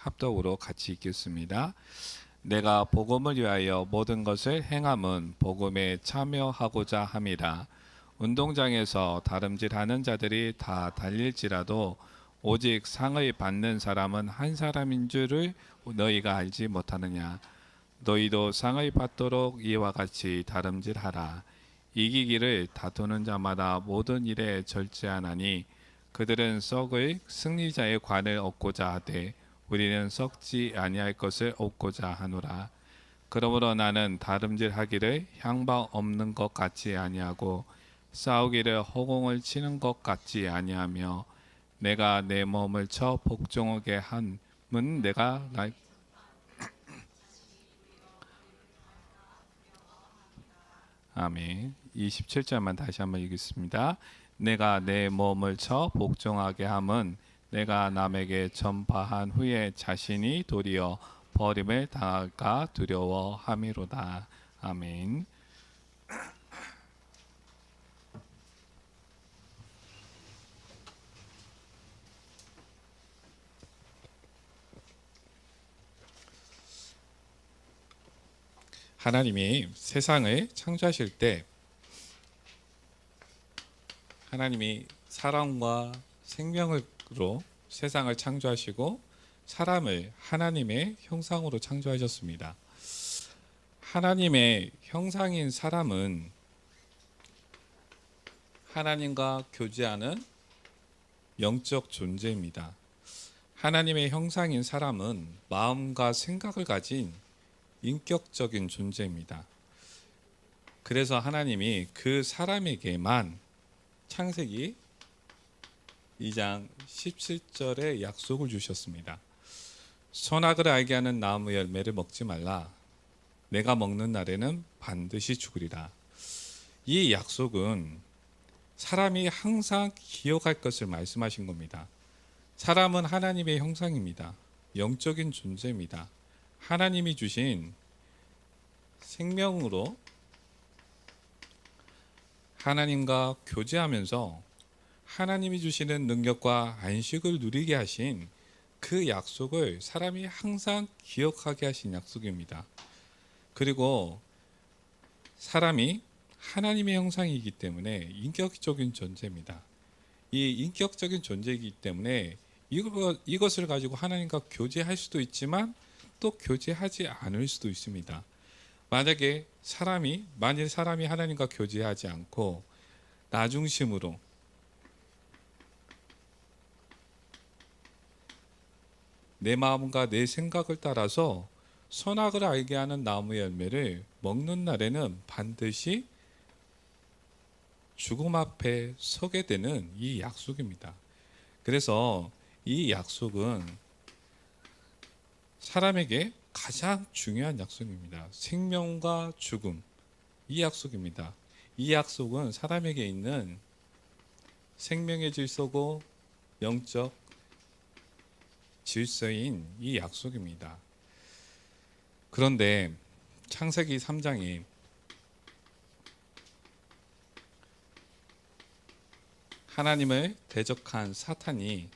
합독으로 같이 읽겠습니다. 내가 복음을 위하여 모든 것을 행함은 복음에 참여하고자 함이라. 운동장에서 다름질하는 자들이 다 달릴지라도 오직 상을 받는 사람은 한 사람인 줄을 너희가 알지 못하느냐. 너희도 상을 받도록 이와 같이 다름질하라. 이기기를 다투는 자마다 모든 일에 절제하나니 그들은 썩을 승리자의 관을 얻고자 하되 우리는 썩지 아니할 것을 얻고자 하노라. 그러므로 나는 다름질하기를 향방 없는 것 같지 아니하고 싸우기를 허공을 치는 것 같지 아니하며 내가 내 몸을 쳐 복종하게 함은 내가 아멘. 27절만 다시 한번 읽겠습니다. 내가 내 몸을 쳐 복종하게 함은 내가 남에게 전파한 후에 자신이 도리어 버림을 당할까 두려워함이로다. 아멘. 하나님이 세상을 창조하실 때 하나님이 사랑과 생명으로 세상을 창조하시고 사람을 하나님의 형상으로 창조하셨습니다. 하나님의 형상인 사람은 하나님과 교제하는 영적 존재입니다. 하나님의 형상인 사람은 마음과 생각을 가진 인격적인 존재입니다. 그래서 하나님이 그 사람에게만 창세기 2장 17절에 약속을 주셨습니다. 선악을 알게 하는 나무 열매를 먹지 말라. 내가 먹는 날에는 반드시 죽으리라. 이 약속은 사람이 항상 기억할 것을 말씀하신 겁니다. 사람은 하나님의 형상입니다. 영적인 존재입니다. 하나님이 주신 생명으로 하나님과 교제하면서 하나님이 주시는 능력과 안식을 누리게 하신 그 약속을 사람이 항상 기억하게 하신 약속입니다. 그리고 사람이 하나님의 형상이기 때문에 인격적인 존재입니다. 이 인격적인 존재이기 때문에 이것을 가지고 하나님과 교제할 수도 있지만 또 교제하지 않을 수도 있습니다. 만일 사람이 하나님과 교제하지 않고 나 중심으로 내 마음과 내 생각을 따라서 선악을 알게 하는 나무 열매를 먹는 날에는 반드시 죽음 앞에 서게 되는 이 약속입니다. 그래서 이 약속은 사람에게 가장 중요한 약속입니다. 생명과 죽음, 이 약속입니다. 이 약속은 사람에게 있는 생명의 질서고 영적 질서인 이 약속입니다. 그런데 창세기 3장에 하나님을 대적한 사탄이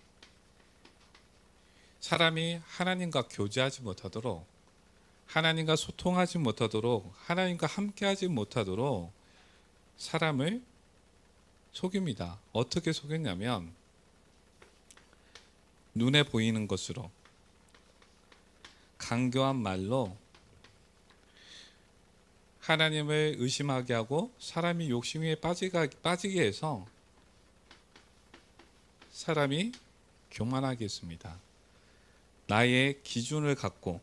사람이 하나님과 교제하지 못하도록, 하나님과 소통하지 못하도록, 하나님과 함께하지 못하도록 사람을 속입니다. 어떻게 속였냐면 눈에 보이는 것으로, 강교한 말로 하나님을 의심하게 하고 사람이 욕심에 빠지게 해서 사람이 교만하게 했습니다. 나의 기준을 갖고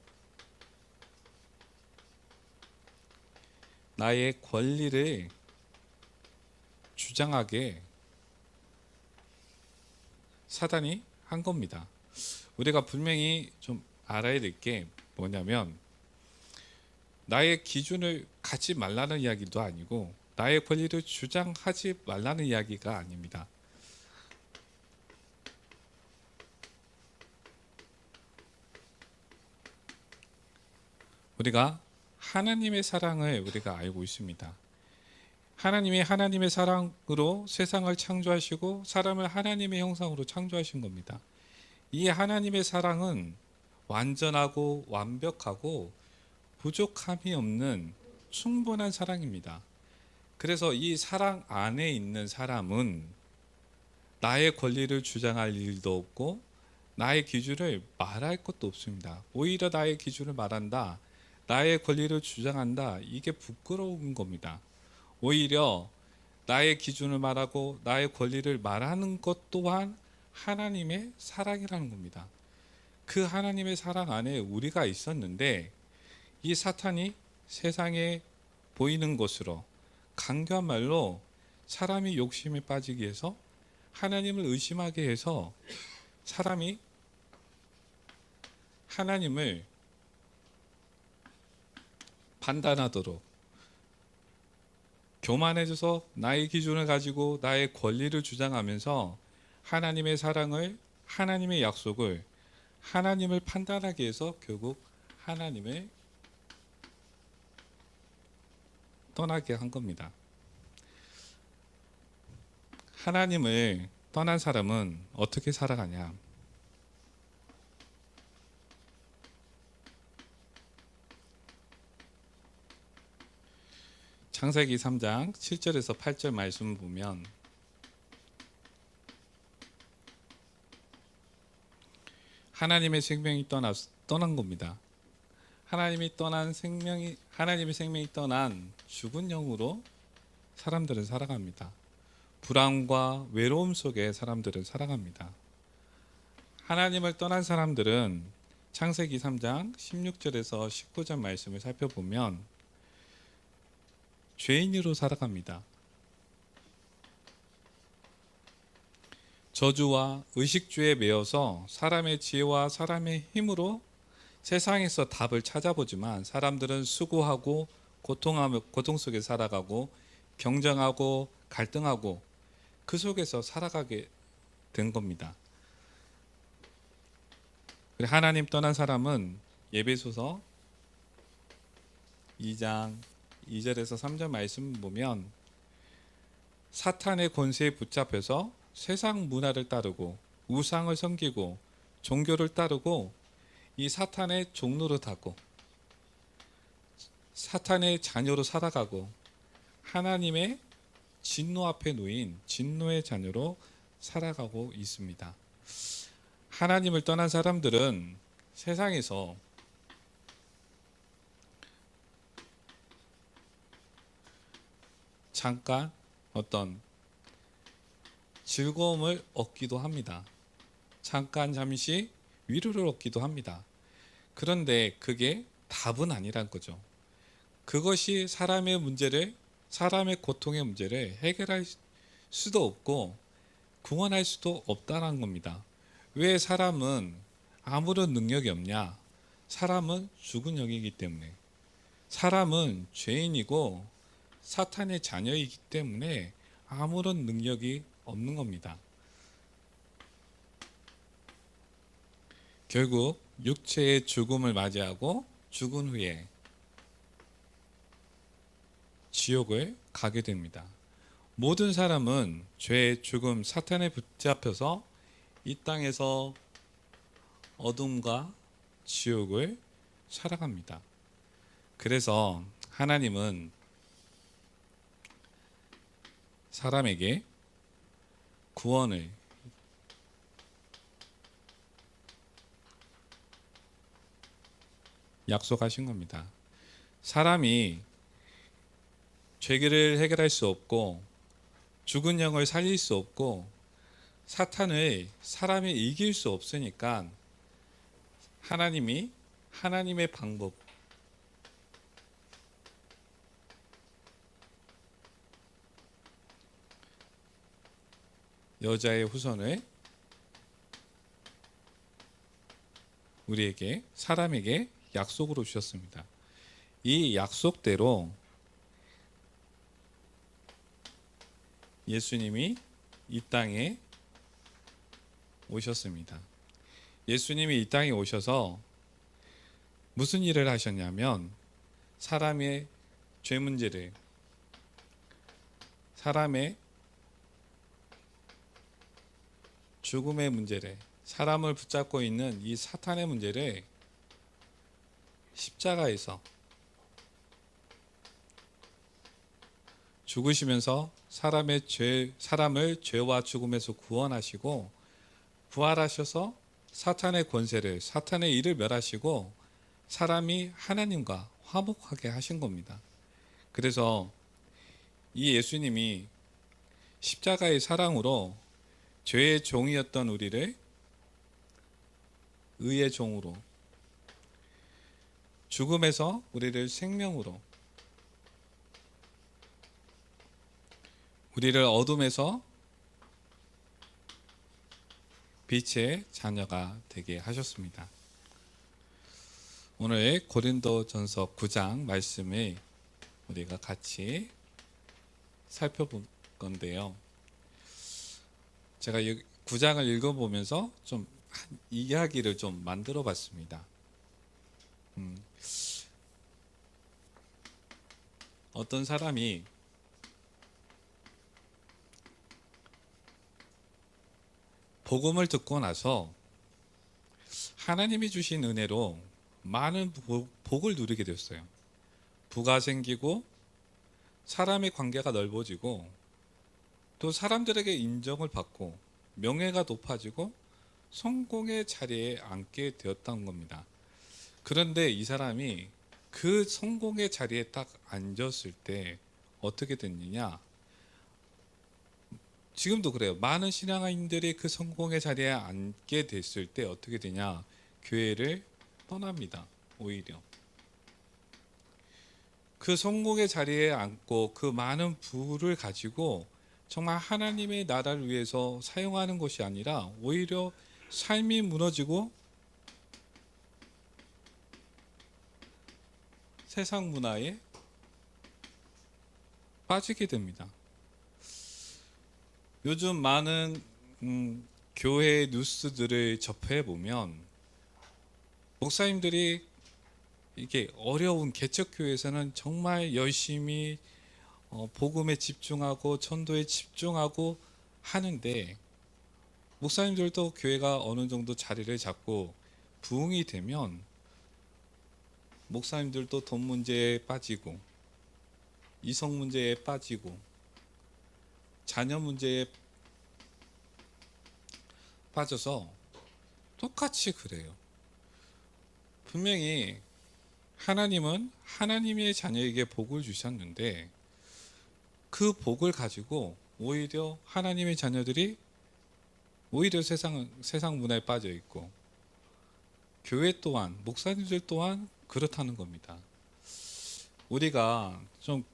나의 권리를 주장하게 사단이 한 겁니다. 우리가 분명히 좀 알아야 될 게 뭐냐면 나의 기준을 갖지 말라는 이야기도 아니고 나의 권리를 주장하지 말라는 이야기가 아닙니다. 우리가 하나님의 사랑을 우리가 알고 있습니다. 하나님이 하나님의 사랑으로 세상을 창조하시고 사람을 하나님의 형상으로 창조하신 겁니다. 이 하나님의 사랑은 완전하고 완벽하고 부족함이 없는 충분한 사랑입니다. 그래서 이 사랑 안에 있는 사람은 나의 권리를 주장할 일도 없고 나의 기준을 말할 것도 없습니다. 오히려 나의 기준을 말한다, 나의 권리를 주장한다, 이게 부끄러운 겁니다. 오히려 나의 기준을 말하고 나의 권리를 말하는 것 또한 하나님의 사랑이라는 겁니다. 그 하나님의 사랑 안에 우리가 있었는데 이 사탄이 세상에 보이는 것으로, 간교한 말로 사람이 욕심에 빠지기 위해서 하나님을 의심하게 해서 사람이 하나님을 판단하도록, 교만해져서 나의 기준을 가지고 나의 권리를 주장하면서 하나님의 사랑을, 하나님의 약속을, 하나님을 판단하기 위해서 결국 하나님을 떠나게 한 겁니다. 하나님을 떠난 사람은 어떻게 살아가냐? 창세기 3장 7절에서 8절 말씀을 보면 하나님의 생명이 떠난 겁니다. 하나님의 생명이 떠난 죽은 영으로 사람들은 살아갑니다. 불안과 외로움 속에 사람들은 살아갑니다. 하나님을 떠난 사람들은 창세기 3장 16절에서 19절 말씀을 살펴보면 죄인으로 살아갑니다. 저주와 의식주에 매여서 사람의 지혜와 사람의 힘으로 세상에서 답을 찾아보지만 사람들은 수고하고 고통 속에 살아가고 경쟁하고 갈등하고 그 속에서 살아가게 된 겁니다. 하나님 떠난 사람은 에베소서 2장 2절에서 3절 말씀 보면 사탄의 권세에 붙잡혀서 세상 문화를 따르고 우상을 섬기고 종교를 따르고 이 사탄의 종로를 타고 사탄의 자녀로 살아가고 하나님의 진노 앞에 놓인 진노의 자녀로 살아가고 있습니다. 하나님을 떠난 사람들은 세상에서 잠깐 어떤 즐거움을 얻기도 합니다. 잠시 위로를 얻기도 합니다. 그런데 그게 답은 아니란 거죠. 그것이 사람의 고통의 문제를 해결할 수도 없고 구원할 수도 없다는 겁니다. 왜 사람은 아무런 능력이 없냐? 사람은 죽은 영이기 때문에, 사람은 죄인이고 사탄의 자녀이기 때문에 아무런 능력이 없는 겁니다. 결국 육체의 죽음을 맞이하고 죽은 후에 지옥을 가게 됩니다. 모든 사람은 죄의 죽음, 사탄에 붙잡혀서 이 땅에서 어둠과 지옥을 살아갑니다. 그래서 하나님은 사람에게 구원을 약속하신 겁니다. 사람이 죄를 해결할 수 없고 죽은 영을 살릴 수 없고 사탄을 사람이 이길 수 없으니까 하나님이 하나님의 방법, 여자의 후손을 우리에게, 사람에게 약속으로 주셨습니다. 이 약속대로 예수님이 이 땅에 오셨습니다. 예수님이 이 땅에 오셔서 무슨 일을 하셨냐면 사람의 죄 문제를, 사람의 죽음의 문제를, 사람을 붙잡고 있는 이 사탄의 문제를 십자가에서 죽으시면서 사람을 죄와 죽음에서 구원하시고 부활하셔서 사탄의 권세를, 사탄의 일을 멸하시고 사람이 하나님과 화목하게 하신 겁니다. 그래서 이 예수님이 십자가의 사랑으로 죄의 종이었던 우리를 의의 종으로, 죽음에서 우리를 생명으로, 우리를 어둠에서 빛의 자녀가 되게 하셨습니다. 오늘 고린도전서 9장 말씀을 우리가 같이 살펴볼 건데요. 제가 9장을 읽어보면서 좀 이야기를 좀 만들어 봤습니다. 어떤 사람이 복음을 듣고 나서 하나님이 주신 은혜로 많은 복을 누리게 됐어요. 부가 생기고 사람의 관계가 넓어지고 또 사람들에게 인정을 받고 명예가 높아지고 성공의 자리에 앉게 되었던 겁니다. 그런데 이 사람이 그 성공의 자리에 딱 앉았을 때 어떻게 됐느냐? 지금도 그래요. 많은 신앙인들이 그 성공의 자리에 앉게 됐을 때 어떻게 되냐? 교회를 떠납니다. 오히려 그 성공의 자리에 앉고 그 많은 부를 가지고 정말 하나님의 나라를 위해서 사용하는 것이 아니라 오히려 삶이 무너지고 세상 문화에 빠지게 됩니다. 요즘 많은 교회 뉴스들을 접해 보면 목사님들이 이게 어려운 개척교회에서는 정말 열심히 복음에 집중하고 전도에 집중하고 하는데 목사님들도 교회가 어느 정도 자리를 잡고 부흥이 되면 목사님들도 돈 문제에 빠지고 이성 문제에 빠지고 자녀 문제에 빠져서 똑같이 그래요. 분명히 하나님은 하나님의 자녀에게 복을 주셨는데 그 복을 가지고 오히려 하나님의 자녀들이 오히려 세상 문화에 빠져 있고 교회 또한 목사님들 또한 그렇다는 겁니다. 우리가 좀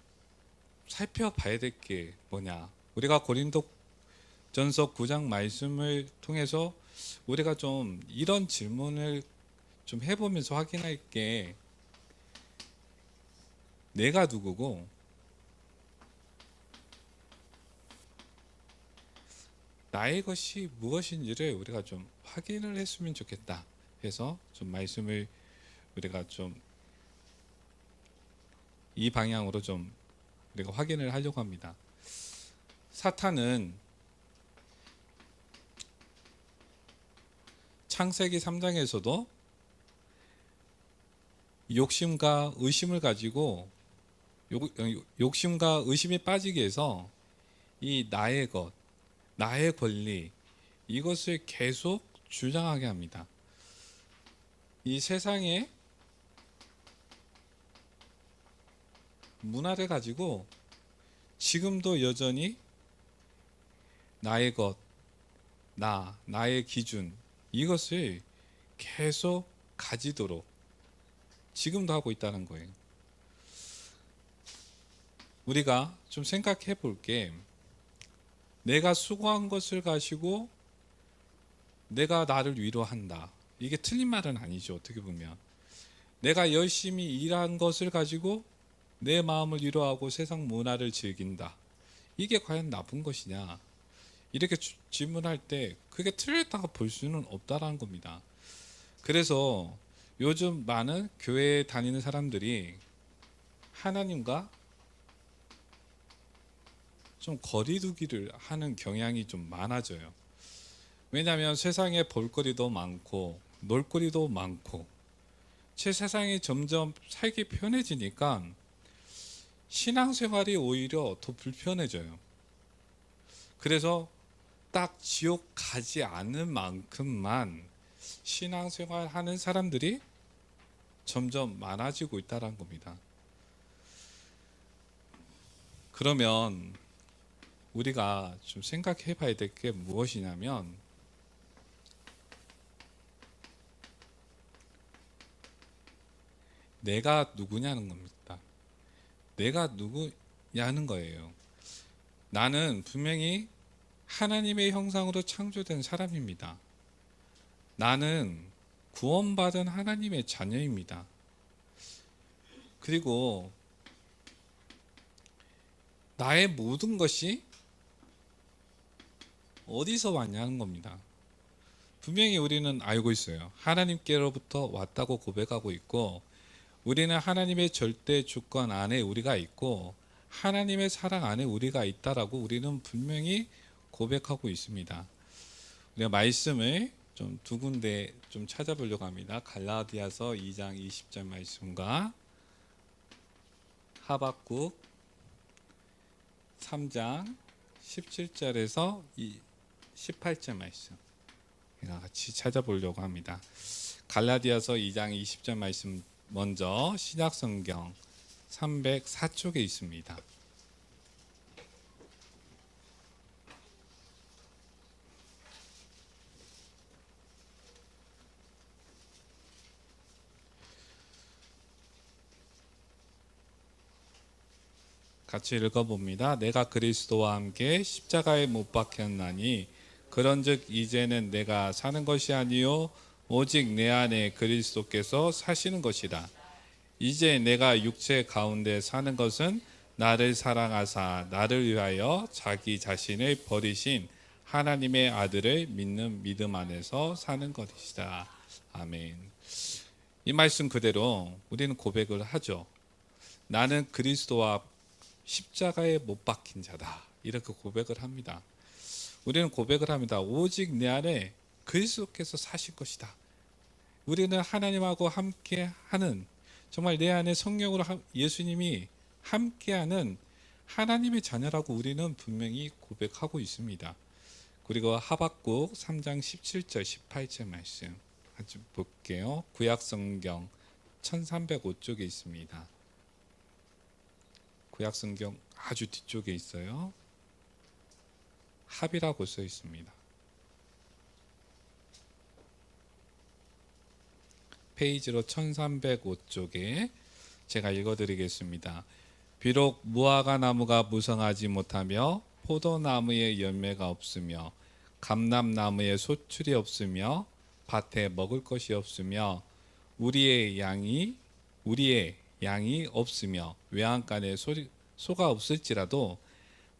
살펴봐야 될 게 뭐냐? 우리가 고린도전서 9장 말씀을 통해서 우리가 좀 이런 질문을 좀 해보면서 확인할 게 내가 누구고 나의 것이 무엇인지를 우리가 좀 확인을 했으면 좋겠다 해서 좀 말씀을 우리가 좀 이 방향으로 좀 우리가 확인을 하려고 합니다. 사탄은 창세기 3장에서도 욕심과 의심을 가지고 욕심과 의심에 빠지게 해서 이 나의 것, 나의 권리 이것을 계속 주장하게 합니다. 이 세상의 문화를 가지고 지금도 여전히 나의 것, 나의 기준 이것을 계속 가지도록 지금도 하고 있다는 거예요. 우리가 좀 생각해 볼 게 내가 수고한 것을 가지고 내가 나를 위로한다. 이게 틀린 말은 아니죠. 어떻게 보면 내가 열심히 일한 것을 가지고 내 마음을 위로하고 세상 문화를 즐긴다. 이게 과연 나쁜 것이냐? 이렇게 질문할 때 그게 틀렸다고 볼 수는 없다라는 겁니다. 그래서 요즘 많은 교회에 다니는 사람들이 하나님과 좀 거리두기를 하는 경향이 좀 많아져요. 왜냐하면 세상에 볼거리도 많고 놀거리도 많고 제 세상이 점점 살기 편해지니까 신앙생활이 오히려 더 불편해져요. 그래서 딱 지옥 가지 않을 만큼만 신앙생활 하는 사람들이 점점 많아지고 있다는 겁니다. 그러면 우리가 좀 생각해 봐야 될 게 무엇이냐면, 내가 누구냐는 겁니다. 내가 누구냐는 거예요. 나는 분명히 하나님의 형상으로 창조된 사람입니다. 나는 구원받은 하나님의 자녀입니다. 그리고 나의 모든 것이 어디서 왔냐는 겁니다. 분명히 우리는 알고 있어요. 하나님께로부터 왔다고 고백하고 있고, 우리는 하나님의 절대 주권 안에 우리가 있고, 하나님의 사랑 안에 우리가 있다라고 우리는 분명히 고백하고 있습니다. 우리가 말씀을 좀 두 군데 좀 찾아보려고 합니다. 갈라디아서 2장 20절 말씀과 하박국 3장 17절에서 18절 말씀, 같이 찾아보려고 합니다. 갈라디아서 2장 20절 말씀 먼저 신약성경 304쪽에 있습니다. 같이 읽어봅니다. 내가 그리스도와 함께 십자가에 못 박혔나니 그런즉 이제는 내가 사는 것이 아니요 오직 내 안에 그리스도께서 사시는 것이라. 이제 내가 육체 가운데 사는 것은 나를 사랑하사 나를 위하여 자기 자신을 버리신 하나님의 아들을 믿는 믿음 안에서 사는 것이다. 아멘. 이 말씀 그대로 우리는 고백을 하죠. 나는 그리스도와 십자가에 못 박힌 자다. 이렇게 고백을 합니다. 우리는 고백을 합니다. 오직 내 안에 그리스도께서 사실 것이다. 우리는 하나님하고 함께하는, 정말 내 안에 성령으로 예수님이 함께하는 하나님의 자녀라고 우리는 분명히 고백하고 있습니다. 그리고 하박국 3장 17절 18절 말씀 같이 볼게요. 구약성경 1305쪽에 있습니다. 구약성경 아주 뒤쪽에 있어요. 합이라고 써 있습니다. 페이지로 1305쪽에 제가 읽어드리겠습니다. 비록 무화과 나무가 무성하지 못하며 포도나무에 열매가 없으며 감람나무에 소출이 없으며 밭에 먹을 것이 없으며 우리의 양이 없으며 외양간에 소가 없을지라도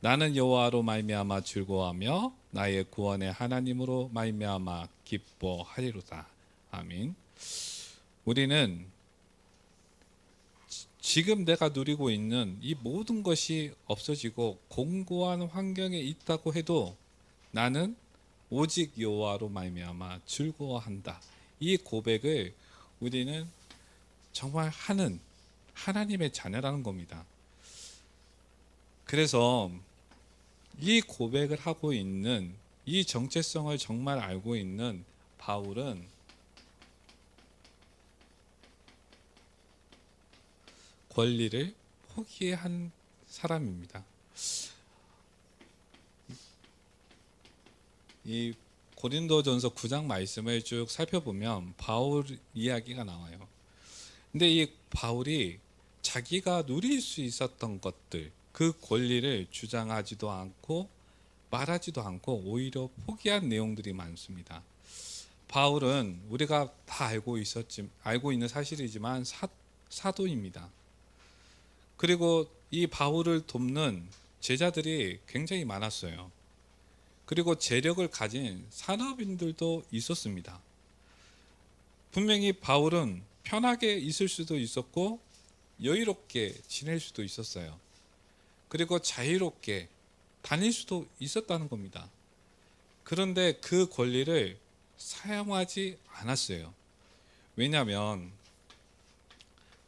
나는 여호와로 말미암아 즐거워하며 나의 구원의 하나님으로 말미암아 기뻐하리로다. 아멘. 우리는 지금 내가 누리고 있는 이 모든 것이 없어지고 공고한 환경에 있다고 해도 나는 오직 여호와로 말미암아 즐거워한다. 이 고백을 우리는 정말 하는 하나님의 자녀라는 겁니다. 그래서 이 고백을 하고 있는, 이 정체성을 정말 알고 있는 바울은 권리를 포기한 사람입니다. 이 고린도전서 9장 말씀을 쭉 살펴보면 바울 이야기가 나와요. 근데 이 바울이 자기가 누릴 수 있었던 것들, 그 권리를 주장하지도 않고 말하지도 않고 오히려 포기한 내용들이 많습니다. 바울은 우리가 다 알고 있는 사실이지만 사도입니다. 그리고 이 바울을 돕는 제자들이 굉장히 많았어요. 그리고 재력을 가진 산업인들도 있었습니다. 분명히 바울은 편하게 있을 수도 있었고 여유롭게 지낼 수도 있었어요. 그리고 자유롭게 다닐 수도 있었다는 겁니다. 그런데 그 권리를 사용하지 않았어요. 왜냐하면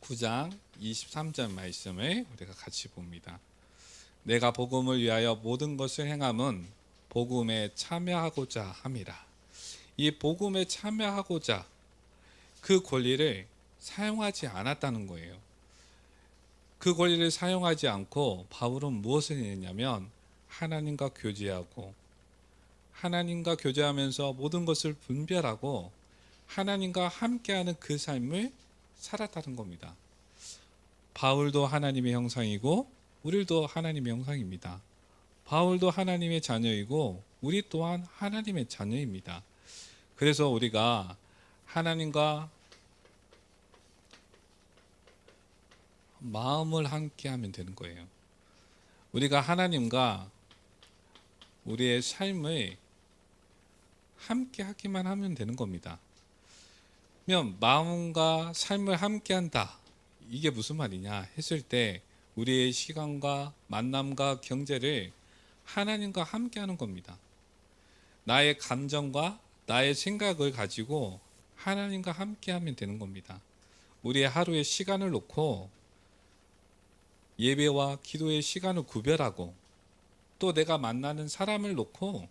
9장 23절 말씀을 우리가 같이 봅니다. 내가 복음을 위하여 모든 것을 행함은 복음에 참여하고자 함이라. 이 복음에 참여하고자 그 권리를 사용하지 않았다는 거예요. 그 권리를 사용하지 않고 바울은 무엇을 했냐면 하나님과 교제하고, 하나님과 교제하면서 모든 것을 분별하고 하나님과 함께하는 그 삶을 살았다는 겁니다. 바울도 하나님의 형상이고 우리도 하나님의 형상입니다. 바울도 하나님의 자녀이고 우리 또한 하나님의 자녀입니다. 그래서 우리가 하나님과 마음을 함께 하면 되는 거예요. 우리가 하나님과 우리의 삶을 함께 하기만 하면 되는 겁니다. 그러면 마음과 삶을 함께 한다, 이게 무슨 말이냐 했을 때 우리의 시간과 만남과 경제를 하나님과 함께 하는 겁니다. 나의 감정과 나의 생각을 가지고 하나님과 함께 하면 되는 겁니다. 우리의 하루의 시간을 놓고 예배와 기도의 시간을 구별하고, 또 내가 만나는 사람을 놓고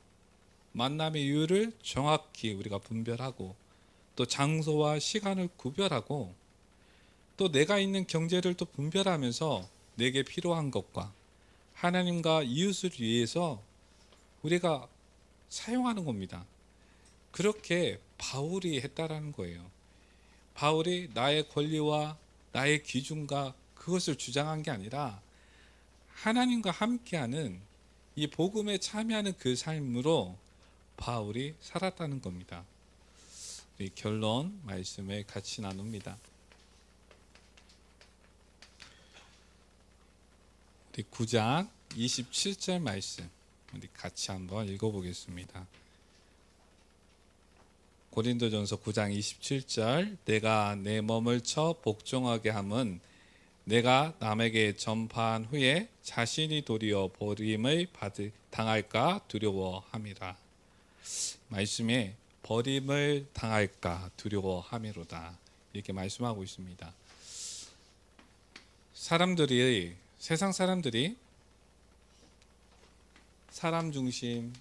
만남의 이유를 정확히 우리가 분별하고, 또 장소와 시간을 구별하고, 또 내가 있는 경제를 또 분별하면서 내게 필요한 것과 하나님과 이웃을 위해서 우리가 사용하는 겁니다. 그렇게 바울이 했다라는 거예요. 바울이 나의 권리와 나의 기준과 그것을 주장한 게 아니라 하나님과 함께하는 이 복음에 참여하는 그 삶으로 바울이 살았다는 겁니다. 우리 결론 말씀을 같이 나눕니다. 우리 9장 27절 말씀 우리 같이 한번 읽어보겠습니다. 고린도전서 9장 27절, 내가 내 몸을 쳐 복종하게 함은 내가 남에게 전파한 후에 자신이 도리어 버림을 당할까 두려워함이라. 말씀에 버림을 당할까 두려워함이로다, 이렇게 말씀하고 있습니다. 세상 사람들이 사람 중심,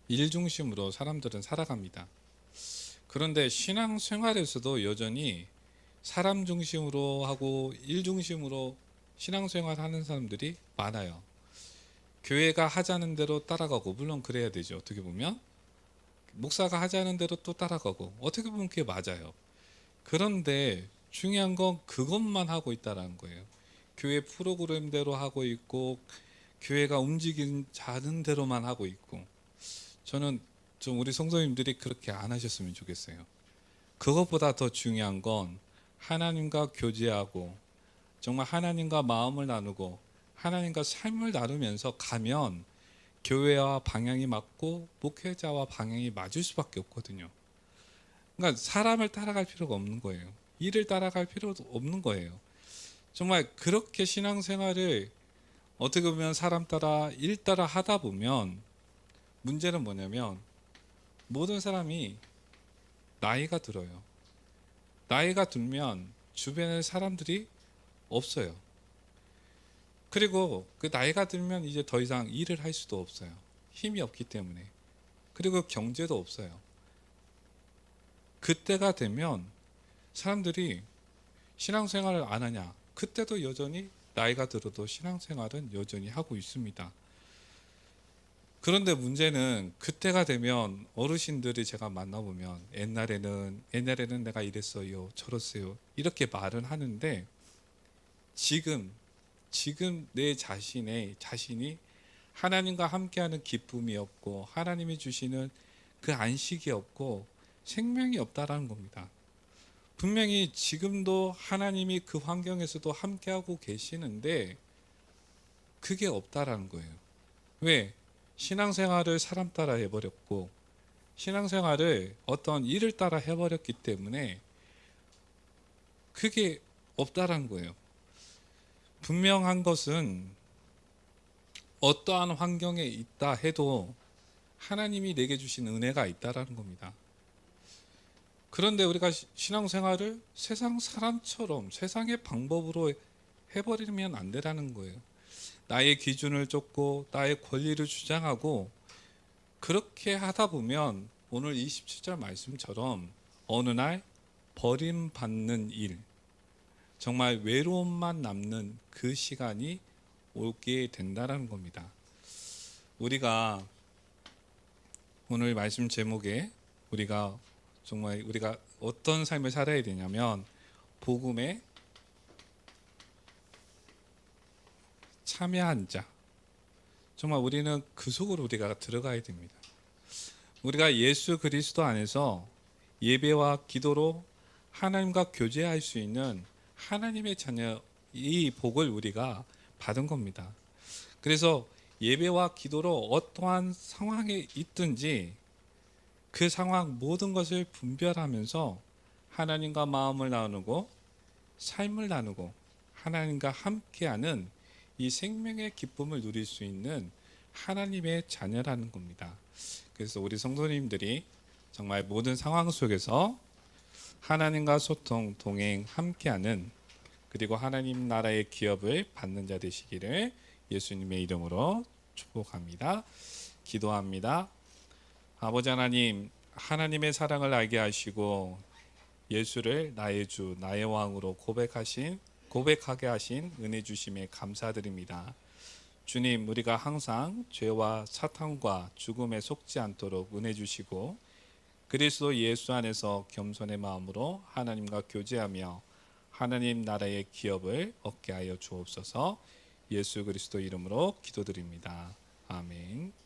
일 중심으로 사람들은 살아갑니다. 그런데 신앙생활에서도 여전히 사람 중심으로 하고 일 중심으로 신앙생활하는 사람들이 많아요. 교회가 하자는 대로 따라가고, 물론 그래야 되죠. 어떻게 보면 목사가 하자는 대로 또 따라가고, 어떻게 보면 그게 맞아요. 그런데 중요한 건 그것만 하고 있다는 거예요. 교회 프로그램대로 하고 있고, 교회가 움직이는 대로만 하고 있고. 저는 좀 우리 성도님들이 그렇게 안 하셨으면 좋겠어요. 그것보다 더 중요한 건 하나님과 교제하고, 정말 하나님과 마음을 나누고 하나님과 삶을 나누면서 가면 교회와 방향이 맞고 목회자와 방향이 맞을 수밖에 없거든요. 그러니까 사람을 따라갈 필요가 없는 거예요. 일을 따라갈 필요도 없는 거예요. 정말 그렇게 신앙생활을 어떻게 보면 사람 따라 일 따라 하다 보면 문제는 뭐냐면 모든 사람이 나이가 들어요. 나이가 들면 주변에 사람들이 없어요. 그리고 그 나이가 들면 이제 더 이상 일을 할 수도 없어요. 힘이 없기 때문에. 그리고 경제도 없어요. 그때가 되면 사람들이 신앙생활을 안 하냐? 그때도 여전히 나이가 들어도 신앙생활은 여전히 하고 있습니다. 그런데 문제는 그때가 되면 어르신들이 제가 만나보면 옛날에는 내가 이랬어요, 저랬어요, 이렇게 말은 하는데 지금 내 자신이 하나님과 함께하는 기쁨이 없고 하나님이 주시는 그 안식이 없고 생명이 없다라는 겁니다. 분명히 지금도 하나님이 그 환경에서도 함께하고 계시는데 그게 없다라는 거예요. 왜? 신앙생활을 사람 따라 해버렸고, 신앙생활을 어떤 일을 따라 해버렸기 때문에 그게 없다라는 거예요. 분명한 것은 어떠한 환경에 있다 해도 하나님이 내게 주신 은혜가 있다라는 겁니다. 그런데 우리가 신앙생활을 세상 사람처럼 세상의 방법으로 해버리면 안 되라는 거예요. 나의 기준을 쫓고 나의 권리를 주장하고 그렇게 하다 보면 오늘 27절 말씀처럼 어느 날 버림받는 일, 정말 외로움만 남는 그 시간이 오게 된다라는 겁니다. 우리가 오늘 말씀 제목에 우리가 정말 우리가 어떤 삶을 살아야 되냐면 복음에 참여한 자, 정말 우리는 그 속으로 우리가 들어가야 됩니다. 우리가 예수 그리스도 안에서 예배와 기도로 하나님과 교제할 수 있는 하나님의 자녀, 이 복을 우리가 받은 겁니다. 그래서 예배와 기도로 어떠한 상황에 있든지 그 상황 모든 것을 분별하면서 하나님과 마음을 나누고 삶을 나누고 하나님과 함께하는 이 생명의 기쁨을 누릴 수 있는 하나님의 자녀라는 겁니다. 그래서 우리 성도님들이 정말 모든 상황 속에서 하나님과 소통, 동행, 함께하는 그리고 하나님 나라의 기업을 받는 자 되시기를 예수님의 이름으로 축복합니다. 기도합니다. 아버지 하나님, 하나님의 사랑을 알게 하시고 예수를 나의 주, 나의 왕으로 고백하게 하신 은혜 주심에 감사드립니다. 주님, 우리가 항상 죄와 사탄과 죽음에 속지 않도록 은혜 주시고 그리스도 예수 안에서 겸손의 마음으로 하나님과 교제하며 하나님 나라의 기업을 얻게 하여 주옵소서. 예수 그리스도 이름으로 기도드립니다. 아멘.